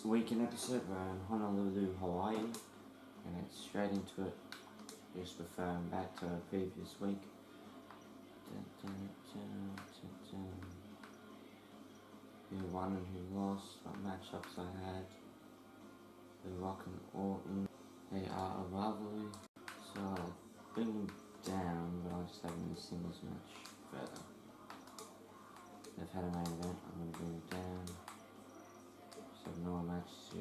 this weekend episode, we're in Honolulu, Hawaii, and it's straight into it, just referring back to our previous week. Who won and who lost, what matchups I had, the Rock and Orton. They are a rivalry, so I'll bring them down, but I'll just have them in a singles match further. They've had a main event, I'm going to bring them down. Just have a normal match to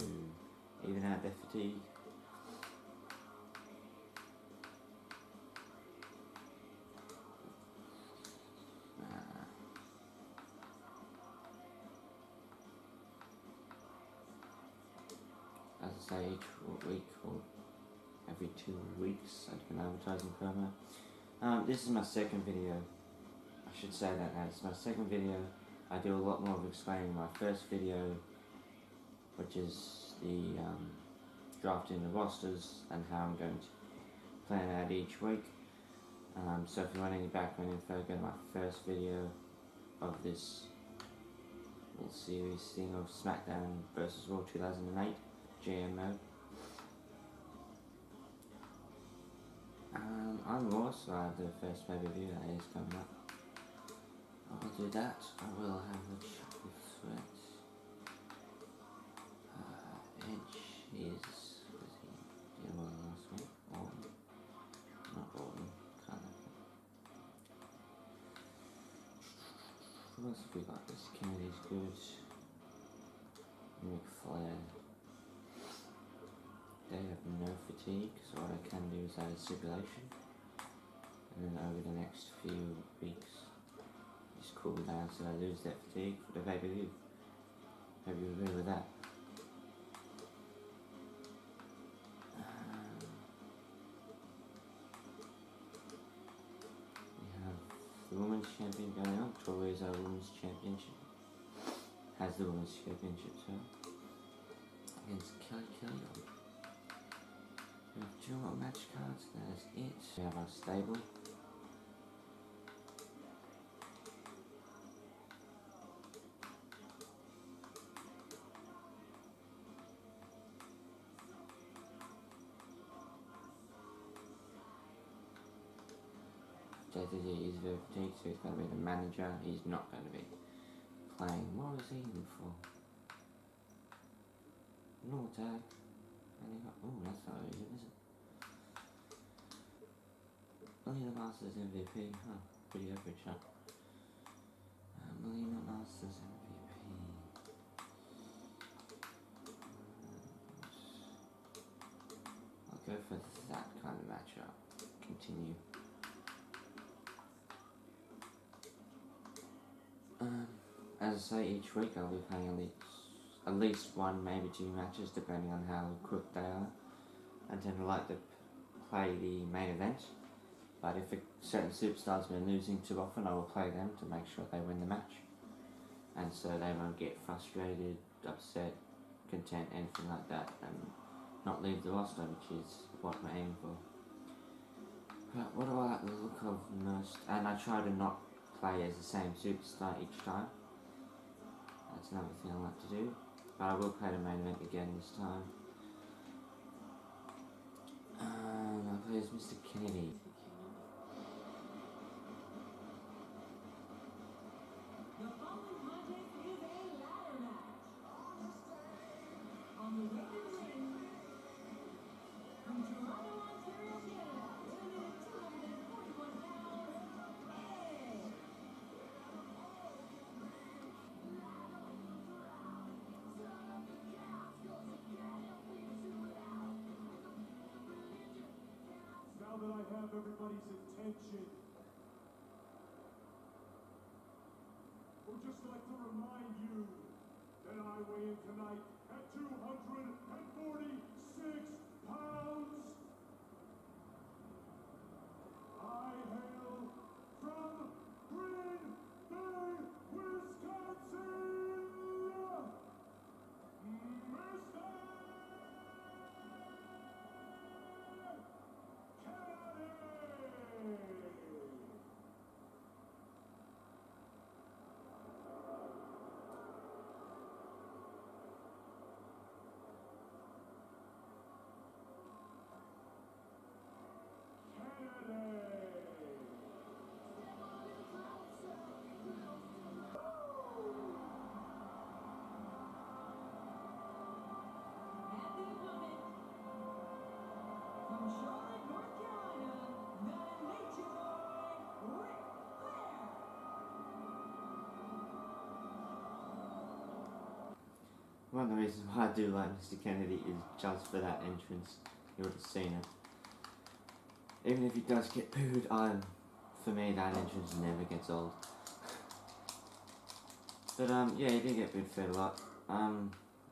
even out their fatigue. As I say, each week or every 2 weeks I do an advertising promo. This is my second video. I should say that now. It's my second video. I do a lot more of explaining my first video, which is the drafting the rosters and how I'm going to plan out each week. So if you want any background info, go to my first video of this little series thing of SmackDown vs. Raw 2008. GMO. I'm Raw, so I have the first pay-per-view that is coming up. I'll do that. I will have the triple threat. Edge is he did well last week? Orton. Not Orton. Can't have it. Who else have we got? Kennedy's good. Ric Flair. They have no fatigue, so what I can do is add a stipulation, and then over the next few weeks just cool down so I lose that fatigue for the pay-per-view. Hope you agree with that. We have the Women's Champion going on. Tori's our Women's Championship. Has the Women's Championship, so against Kelly. We have 2 more match cards, that is it. We have our stable. JTG is very fatigued, so he's going to be the manager. He's not going to be playing. What was he even for? No tag. Oh, that's not easy, is it? Melina Masters MVP, huh? Pretty average, huh? Melina Masters MVP. I'll go for that kind of matchup. Continue. As I say, each week I'll be playing at least 1, maybe 2 matches, depending on how quick they are. I tend to like to play the main event, but if a certain superstar's been losing too often, I will play them to make sure they win the match, and so they won't get frustrated, upset, content, anything like that, and not leave the roster, which is what I'm aiming for. But what do I like the look of most? And I try to not play as the same superstar each time. That's another thing I like to do. But I will play the main event again this time. I'll play as Mr. Kennedy. The following contest is a ladder match. On the women's ring, from Toronto, Ontario, Canada, weighing in at 241 pounds, Edge. Now that I have everybody's attention, I would just like to remind you that I weigh in tonight at 246 pounds. I hail from Green Bay, Wisconsin, one of the reasons why I do like Mr. Kennedy is just for that entrance. You would have seen it. Even if he does get pooed, for me that entrance never gets old. But yeah, he did get pooed fair a lot.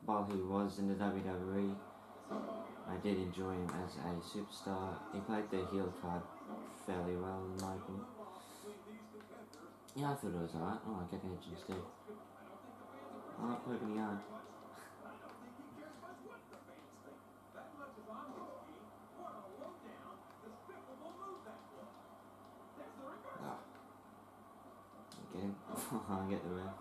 While he was in the WWE, I did enjoy him as a superstar. He played the heel card fairly well in my opinion. Yeah, I thought it was alright. Oh, I get Edge instead. I like poking the yarn. Oh. Get him. I get the ref.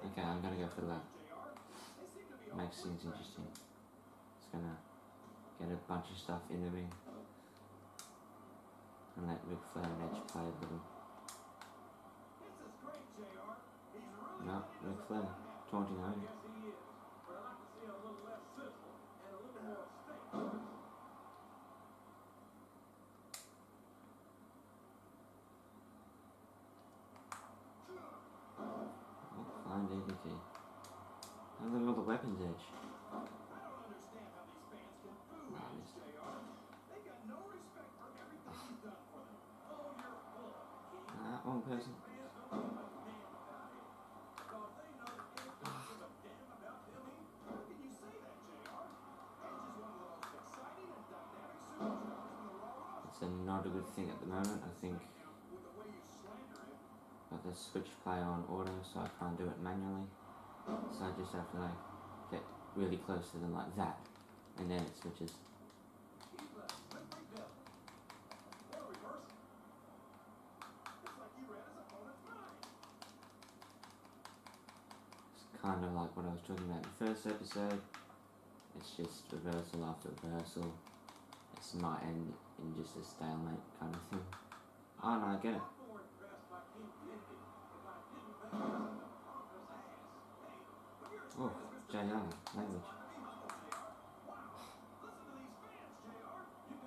Okay, I'm gonna go for that. Makes things interesting. It's gonna get a bunch of stuff in the ring. And let Ric Flair and Edge play a little. No, Ric Flair, taunting home. Oh, fine DDT. And look at all the weapons, Edge. One person. It's not a good thing at the moment. I think got the switch play on auto, so I can't do it manually. So I just have to like get really close to them like that, and then it switches. Kind of like what I was talking about in the first episode. It's just reversal after reversal. It's not end in just a stalemate kind of thing. Oh no, I get it. Oh, JR, language.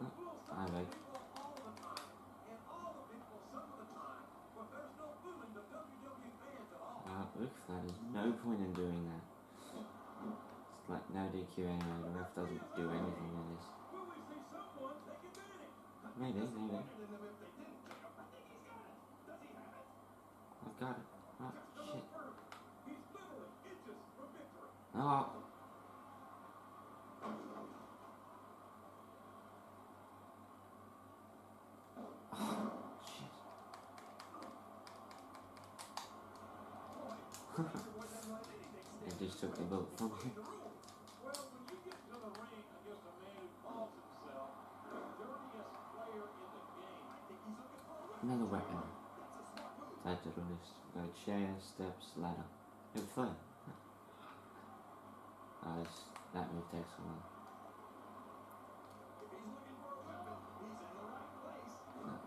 Oh, I like. Ric Flair, there's no point in doing that. It's like no DQ anyway, the ref doesn't do anything in this. Maybe. I've got it. Oh, shit. Oh. Oh, shit. It just took the boat from me. Another weapon. Tied to the wrist. Got chair, steps, ladder. It was fun. That move takes a while.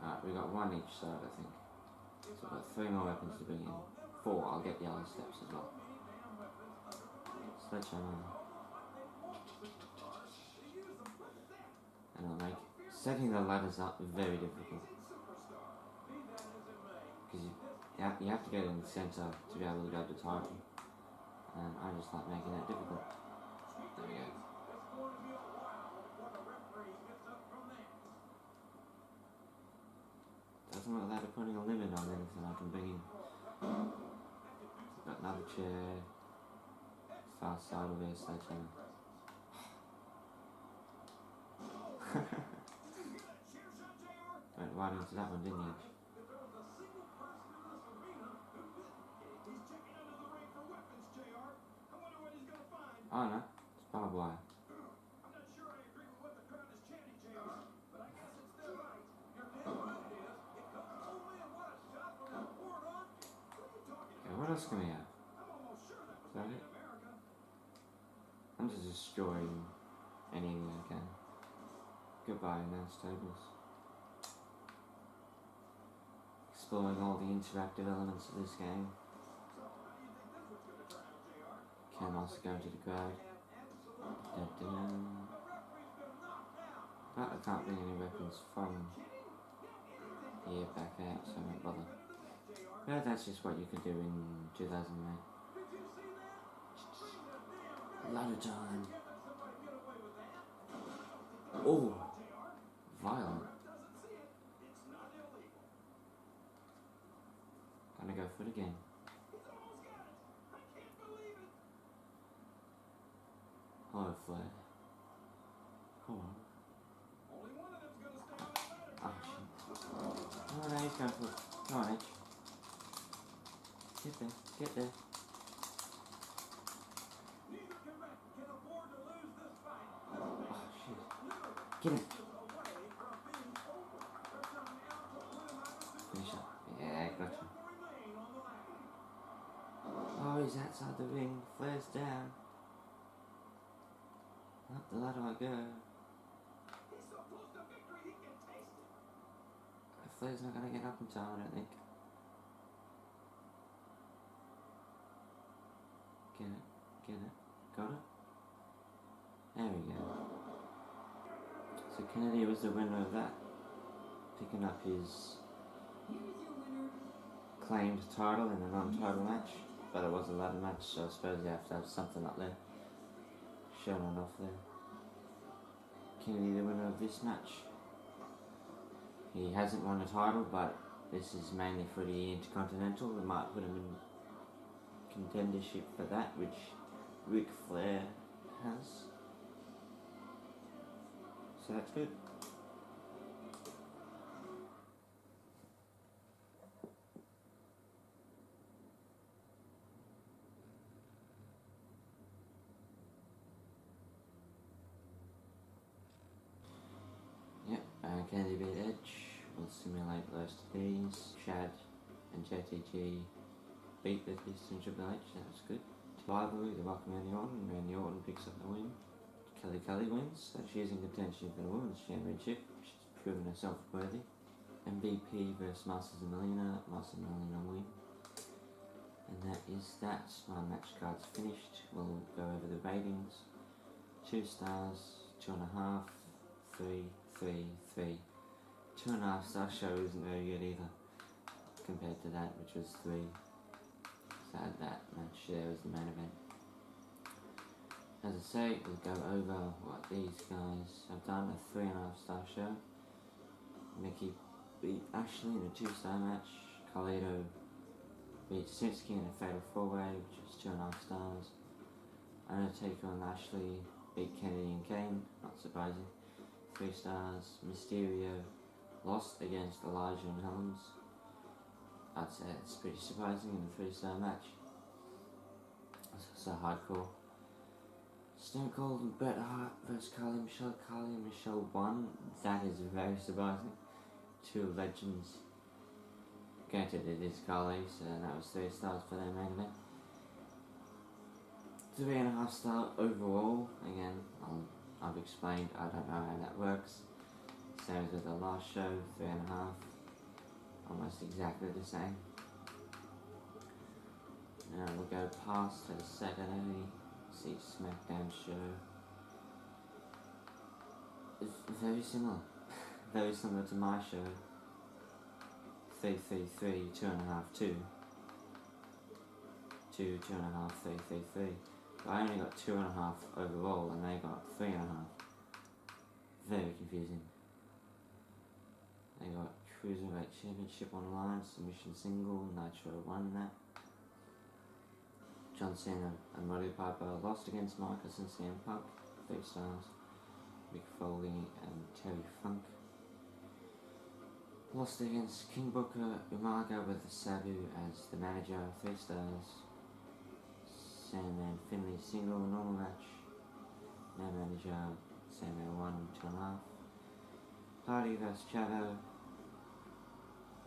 Alright, we got one each side, I think. So we've got 3 more weapons to bring in. 4, I'll get the other steps as well. Sledgehammer. And I'll make setting the ladders up very difficult. Because you have to get in the centre to be able to grab the title. And I just like making that difficult. There we go. Doesn't look like they're putting a limit on anything I can bring in. Got another chair. Fast side of it, sledgehammer. Went right into that one, didn't you? Oh no, it's barbed wire. Okay, what else can we have? Is that it? I'm just destroying anything I can. Goodbye, announce tables. Exploring all the interactive elements of this game. Can also go to the crowd. But I can't bring any weapons from here back out, so I won't bother. But that's just what you could do in 2008. A lot of time. Oh, violent. Gonna go for it again. Oh, Flair. Come on. Oh, shit. Oh, no, he's going for it. Come on, Edge. Get there. Get there. Oh, shit. Get him. Finish up. Yeah, gotcha. Oh, he's outside the ring. Flair's down. Up the ladder I go. Flair's not going to get up in time, I don't think. Get it. Get it. Got it? There we go. So Kennedy was the winner of that. Picking up his claimed title in a non-title match. But it was a ladder match, so I suppose you have to have something up there. Showing it off there. Kennedy the winner of this match. He hasn't won a title, but this is mainly for the Intercontinental. They might put him in contendership for that, which Ric Flair has. So that's good. Kennedy beat Edge. We'll simulate those these. Shad and JTG beat the Beast and Triple H. That was good. Rivalry, the Rock and Randy Orton. Randy Orton picks up the win. Kelly wins. So she's in contention for the Women's Championship. She's proven herself worthy. MVP versus Masters of Melina. Masters of Melina win. And that is that. My match card's finished. We'll go over the ratings. 2 stars, 2.5, 3, 3, 3. 2.5 star show isn't very good either compared to that, which was 3. So that match there was the main event. As I say, we'll go over what these guys have done. A 3.5 star show. Nikki beat Ashley in a 2-star match. Carlito beat Sinski in a fatal 4-way, which was 2.5 stars. Undertaker and Lashley beat Kennedy and Kane, not surprising. 3 stars. Mysterio lost against Elijah and Helms. I'd say it's pretty surprising in a 3-star match. It's also hardcore. Stone Cold and Bret Hart versus Carly and Michelle. Carly and Michelle won. That is very surprising. 2 legends. Granted, it is Carly, so that was 3 stars for their main event. 3.5 star overall. Again, I've explained, I don't know how that works. Same as with the last show, 3.5. Almost exactly the same. Now we'll go past to the Saturday. See SmackDown show. It's very similar. Very similar to my show. 3, 3, 3, 2.5, 2. 2, 2.5, 3, 3, 3. But I only got 2.5 overall and they got 3.5. Very confusing. They got Cruiserweight Championship online, Submission Single, Nitro won that. John Cena and Roddy Piper lost against Marcus and CM Punk, 3 stars. Mick Foley and Terry Funk lost against King Booker, Umaga with Sabu as the manager, 3 stars. Sandman Finley single normal match. No manager, Sandman 1, 2.5. Hardy vs Chavo,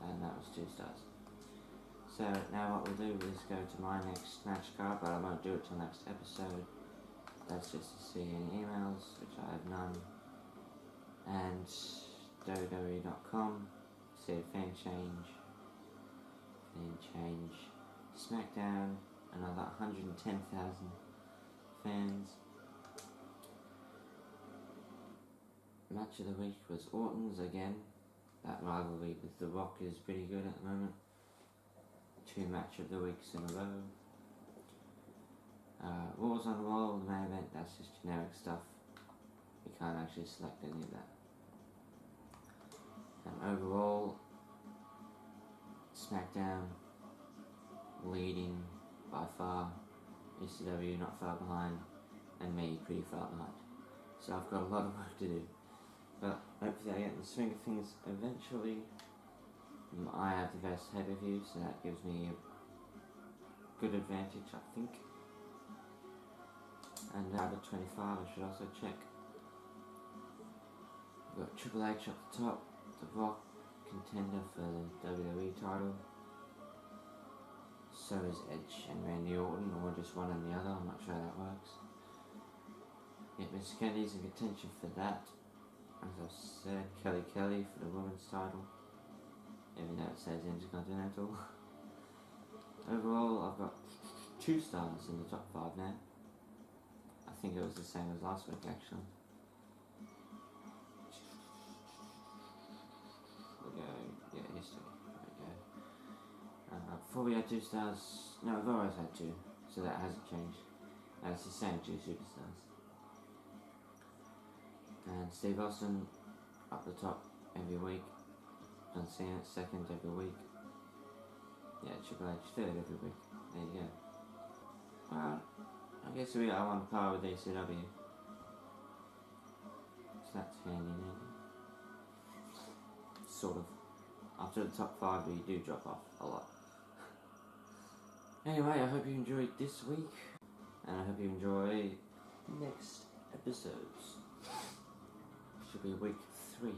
and that was 2 stars. So now what we'll do is go to my next match card, but I won't do it till next episode. That's just to see any emails, which I have none. And WWE.com, see a fan change. SmackDown, another 110,000 fans. Match of the week was Orton's again. That rivalry with The Rock is pretty good at the moment. 2 match of the weeks in a row. Wars on the Wall, the main event, that's just generic stuff. You can't actually select any of that. And overall, SmackDown leading by far, ECW not far behind, and me pretty far behind. So I've got a lot of work to do. But hopefully I get in the swing of things eventually. I have the best pay-per-view, so that gives me a good advantage, I think. And now the 25, I should also check. We've got Triple H up the top, The Rock contender for the WWE title. So is Edge and Randy Orton, or just one and the other, I'm not sure how that works. Yeah, Mr. Kennedy's in contention for that. As I've said, Kelly for the women's title, even though it says Intercontinental. Overall, I've got 2 stars in the top 5 now. I think it was the same as last week, actually. We go, yeah, history. There we go. Before we had 2 stars, no, we've always had 2, so that hasn't changed. It's the same 2 superstars. And Steve Austin up the top every week. John Cena second every week. Yeah, Triple H third every week. There you go. Well, I guess we are on par with ECW. So that's handy dandy. Sort of. After the top 5 we do drop off a lot. Anyway, I hope you enjoyed this week. And I hope you enjoy next episodes. Should be week 3.